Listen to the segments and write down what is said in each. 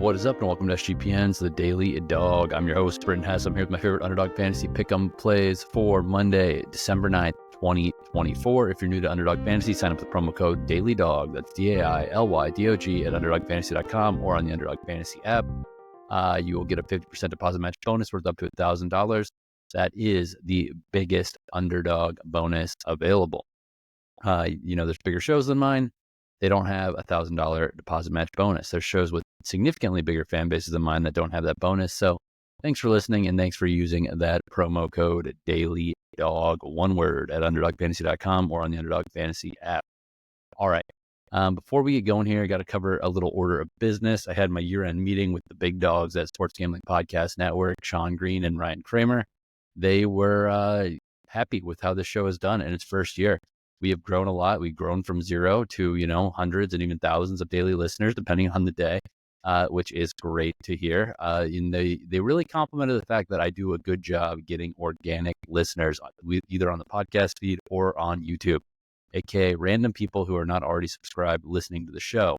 What is up, and welcome to SGPN's The Daily Dog. I'm your host, Brandin. I'm here with my favorite Underdog Fantasy Pick'em plays for Monday, December 9th, 2024. If you're new to Underdog Fantasy, sign up with the promo code DailyDog. That's DAILYDOG at UnderdogFantasy.com or on the Underdog Fantasy app. You will get a 50% deposit match bonus worth up to $1,000. That is the biggest Underdog bonus available. There's bigger shows than mine. They don't have a $1,000 deposit match bonus. There's shows with significantly bigger fan bases than mine that don't have that bonus. So thanks for listening, and thanks for using that promo code DailyDog, one word, at UnderdogFantasy.com or on the Underdog Fantasy app. All right. Before we get going here, I got to cover a little order of business. I had my year-end meeting with the big dogs at Sports Gambling Podcast Network, Sean Green and Ryan Kramer. They were happy with how the show has done in its first year. We have grown a lot. We've grown from 0 to, hundreds and even thousands of daily listeners, depending on the day, which is great to hear. And they really complimented the fact that I do a good job getting organic listeners, either on the podcast feed or on YouTube, aka random people who are not already subscribed listening to the show.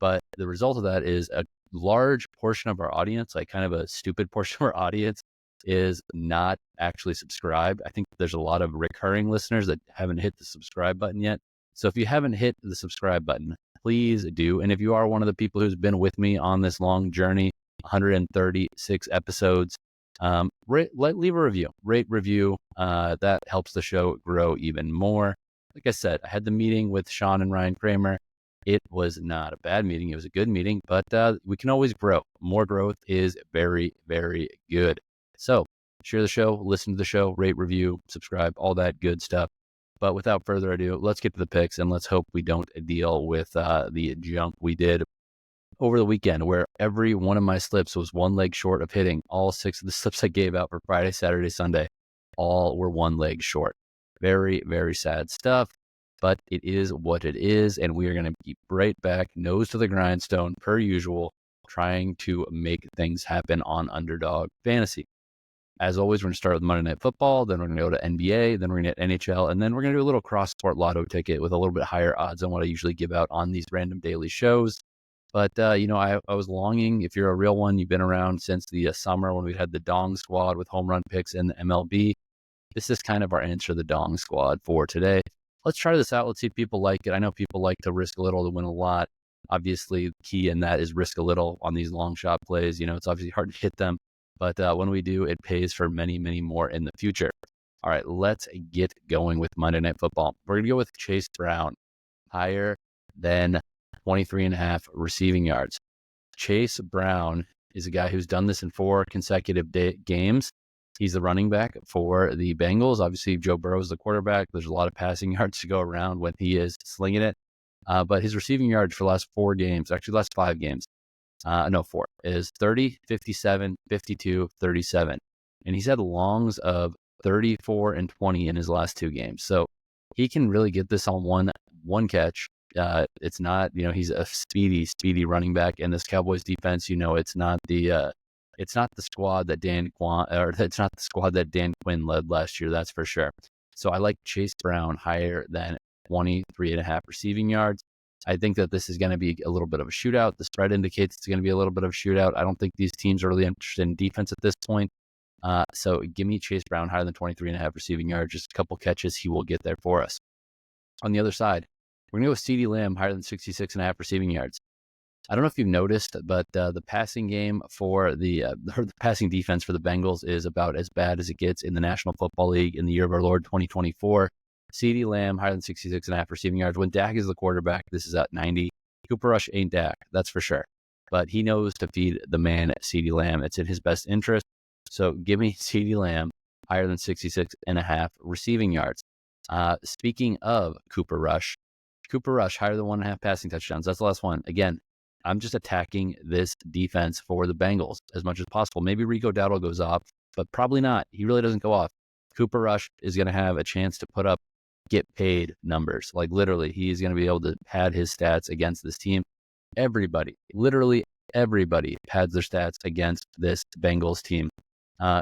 But the result of that is a large portion of our audience, like kind of a stupid portion of our audience, is not actually subscribed. I think there's a lot of recurring listeners that haven't hit the subscribe button yet. So if you haven't hit the subscribe button, please do. And if you are one of the people who's been with me on this long journey, 136 episodes, leave a review, rate review. That helps the show grow even more. Like I said, I had the meeting with Sean and Ryan Kramer. It was not a bad meeting. It was a good meeting, but we can always grow. More growth is very, very good. So share the show, listen to the show, rate, review, subscribe, all that good stuff. But without further ado, let's get to the picks, and let's hope we don't deal with the junk we did over the weekend, where every one of my slips was one leg short of hitting. All 6 of the slips I gave out for Friday, Saturday, Sunday, all were one leg short. Very, very sad stuff, but it is what it is, and we are going to keep right back, nose to the grindstone, per usual, trying to make things happen on Underdog Fantasy. As always, we're going to start with Monday Night Football, then we're going to go to NBA, then we're going to get NHL, and then we're going to do a little cross-sport lotto ticket with a little bit higher odds than what I usually give out on these random daily shows. But, I was longing, if you're a real one, you've been around since the summer when we had the Dong Squad with home run picks in the MLB. This is kind of our answer to the Dong Squad for today. Let's try this out. Let's see if people like it. I know people like to risk a little to win a lot. Obviously, the key in that is risk a little on these long shot plays. It's obviously hard to hit them. But when we do, it pays for many, many more in the future. All right, let's get going with Monday Night Football. We're going to go with Chase Brown, higher than 23.5 receiving yards. Chase Brown is a guy who's done this in 4 consecutive games. He's the running back for the Bengals. Obviously, Joe Burrow is the quarterback. There's a lot of passing yards to go around when he is slinging it. But his receiving yards for the last 4 games, actually last 5 games, 4, is 30, 57, 52, 37. And he's had longs of 34 and 20 in his last 2 games. So he can really get this on one catch. It's not, he's a speedy running back. And this Cowboys defense, it's not the squad that it's not the squad that Dan Quinn led last year. That's for sure. So I like Chase Brown higher than 23.5 receiving yards. I think that this is going to be a little bit of a shootout. The spread indicates it's going to be a little bit of a shootout. I don't think these teams are really interested in defense at this point. So give me Chase Brown higher than 23.5 receiving yards. Just a couple catches, he will get there for us. On the other side, we're going to go with CeeDee Lamb higher than 66.5 receiving yards. I don't know if you've noticed, but the passing game for the passing defense for the Bengals is about as bad as it gets in the National Football League in the year of our Lord 2024. CeeDee Lamb higher than 66.5 receiving yards. When Dak is the quarterback, this is at 90. Cooper Rush ain't Dak, that's for sure. But he knows to feed the man CeeDee Lamb. It's in his best interest. So give me CeeDee Lamb higher than 66.5 receiving yards. Speaking of Cooper Rush higher than 1.5 passing touchdowns. That's the last one. Again, I'm just attacking this defense for the Bengals as much as possible. Maybe Rico Dowdle goes off, but probably not. He really doesn't go off. Cooper Rush is going to have a chance to put up get paid numbers. Like literally, he's going to be able to pad his stats against this team. Literally everybody pads their stats against this Bengals team.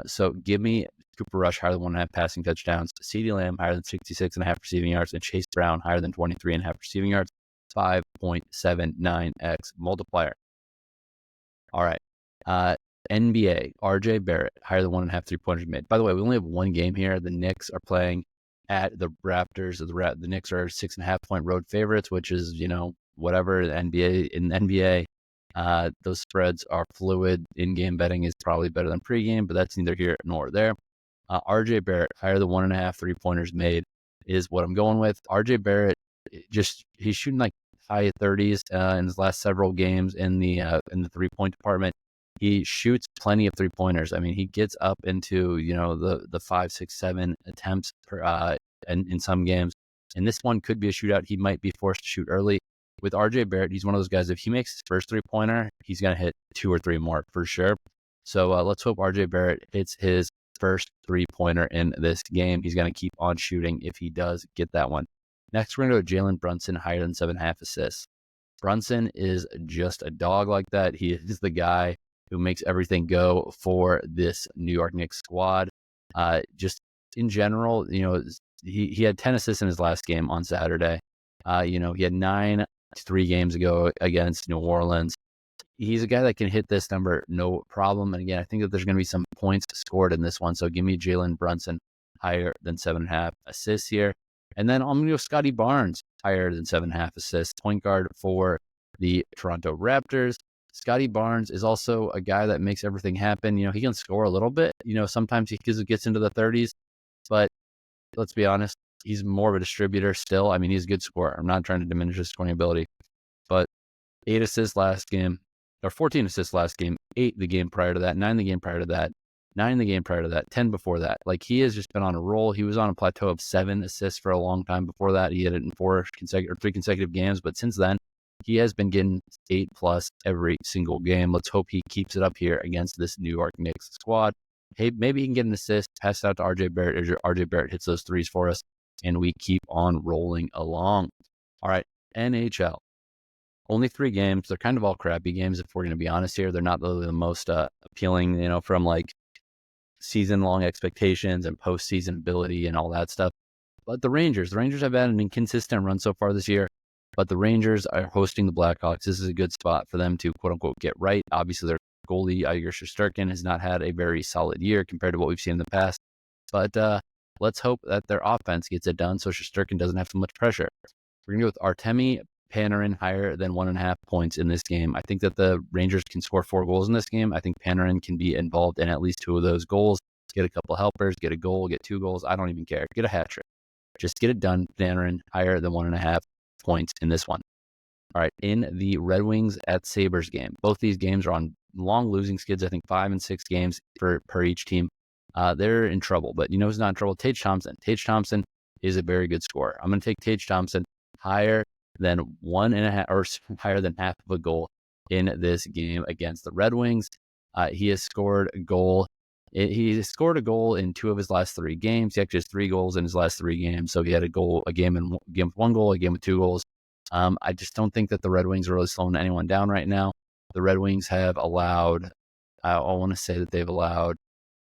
So give me Cooper Rush higher than 1.5 passing touchdowns, CeeDee Lamb higher than 66.5 receiving yards, and Chase Brown higher than 23.5 receiving yards. 5.79x multiplier. All right. NBA, RJ Barrett, higher than 1.5 3-pointers made. By the way, we only have one game here. The Knicks are playing at the Raptors. The Knicks are 6.5-point road favorites, which is, whatever. The NBA, those spreads are fluid. In-game betting is probably better than pregame, but that's neither here nor there. RJ Barrett, higher than 1.5 3-pointers made is what I'm going with. RJ Barrett, he's shooting like high 30s in his last several games in the 3-point department. He shoots plenty of 3-pointers. I mean, he gets up into, the 5, 6, 7 attempts per in some games. And this one could be a shootout. He might be forced to shoot early. With RJ Barrett, he's one of those guys, if he makes his first 3-pointer, he's going to hit 2 or 3 more for sure. So let's hope RJ Barrett hits his first 3-pointer in this game. He's going to keep on shooting if he does get that one. Next, we're going to go Jalen Brunson, higher than 7.5 assists. Brunson is just a dog like that. He is the guy who makes everything go for this New York Knicks squad. Just in general, he had 10 assists in his last game on Saturday. He had 9 3 games ago against New Orleans. He's a guy that can hit this number no problem. And again, I think that there's going to be some points scored in this one. So give me Jalen Brunson higher than 7.5 assists here. And then I'm going to go Scottie Barnes higher than 7.5 assists, point guard for the Toronto Raptors. Scottie Barnes is also a guy that makes everything happen. He can score a little bit. Sometimes he gets into the 30s, but let's be honest, he's more of a distributor still. I mean, he's a good scorer. I'm not trying to diminish his scoring ability, but 8 assists last game, or 14 assists last game, 8 the game prior to that, 9 the game prior to that, 9 the game prior to that, 10 before that. Like, he has just been on a roll. He was on a plateau of 7 assists for a long time before that. He had it in 3 consecutive games, but since then, he has been getting 8+ every single game. Let's hope he keeps it up here against this New York Knicks squad. Hey, maybe he can get an assist, pass it out to RJ Barrett, or RJ Barrett hits those threes for us, and we keep on rolling along. All right, NHL. Only 3 games. They're kind of all crappy games, if we're going to be honest here. They're not really the most appealing, from like season-long expectations and postseason ability and all that stuff. But the Rangers have had an inconsistent run so far this year. But the Rangers are hosting the Blackhawks. This is a good spot for them to, quote-unquote, get right. Obviously, their goalie, Igor Shesterkin, has not had a very solid year compared to what we've seen in the past. But let's hope that their offense gets it done so Shesterkin doesn't have so much pressure. We're going to go with Artemi, Panarin higher than 1.5 points in this game. I think that the Rangers can score 4 goals in this game. I think Panarin can be involved in at least 2 of those goals, get a couple helpers, get a goal, get 2 goals. I don't even care. Get a hat trick. Just get it done. Panarin higher than 1.5 points in this one. All right, in the Red Wings at Sabres game, both these games are on long losing skids. I think 5 and 6 games per each team. They're in trouble, but who's not in trouble? Tage Thompson. Tage Thompson is a very good scorer. I'm going to take Tage Thompson higher than 1.5 or higher than half of a goal in this game against the Red Wings. He has scored a goal. He scored a goal in 2 of his last 3 games. He actually has 3 goals in his last 3 games. So he had a game with 1 goal, a game with 2 goals. I just don't think that the Red Wings are really slowing anyone down right now. The Red Wings have allowed, I want to say that they've allowed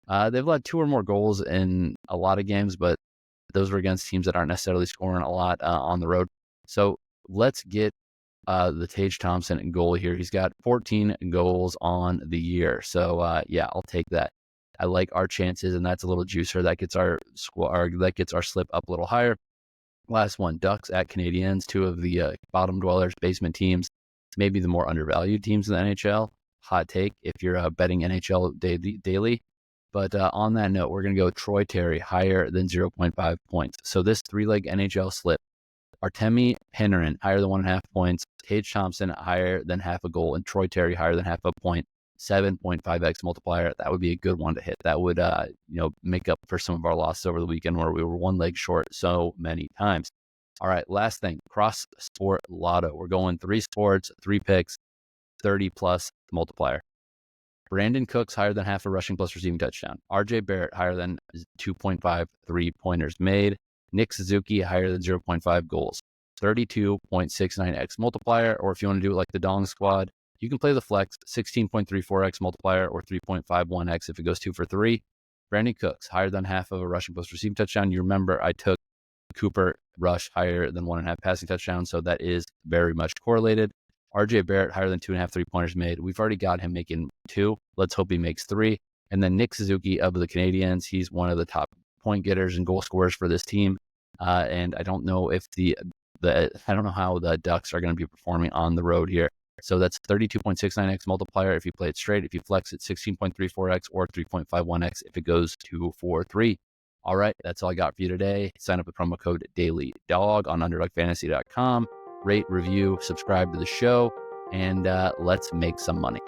2 or more goals in a lot of games, but those were against teams that aren't necessarily scoring a lot on the road. So let's get the Tage Thompson goal here. He's got 14 goals on the year. So I'll take that. I like our chances, and that's a little juicer. That gets our slip up a little higher. Last one, Ducks at Canadiens, 2 of the bottom dwellers, basement teams, maybe the more undervalued teams in the NHL. Hot take if you're betting NHL daily. But on that note, we're going to go Troy Terry higher than 0.5 points. So this 3-leg NHL slip, Artemi, Panarin higher than 1.5 points, Tage Thompson higher than half a goal, and Troy Terry higher than half a point. 7.5x multiplier. That would be a good one to hit. That would, make up for some of our losses over the weekend where we were 1 leg short so many times. All right, last thing, cross sport lotto. We're going 3 sports, 3 picks, 30+ multiplier. Brandin Cooks higher than half a rushing plus receiving touchdown. RJ Barrett higher than 2.5 3-pointers made. Nick Suzuki higher than 0.5 goals. 32.69x multiplier, or if you want to do it like the Dong squad, you can play the flex, 16.34x multiplier or 3.51x if it goes 2 for 3. Brandin Cooks, higher than half of a rushing plus receiving touchdown. You remember I took Cooper Rush higher than 1.5 passing touchdowns, so that is very much correlated. RJ Barrett, higher than 2.5 3-pointers made. We've already got him making 2. Let's hope he makes 3. And then Nick Suzuki of the Canadiens. He's one of the top point getters and goal scorers for this team. And I don't know if I don't know how the Ducks are going to be performing on the road here. So that's 32.69x multiplier if you play it straight. If you flex it, 16.34x or 3.51x if it goes 2-4-3. All right, that's all I got for you today. Sign up with promo code DailyDog on UnderdogFantasy.com. Rate, review, subscribe to the show, and let's make some money.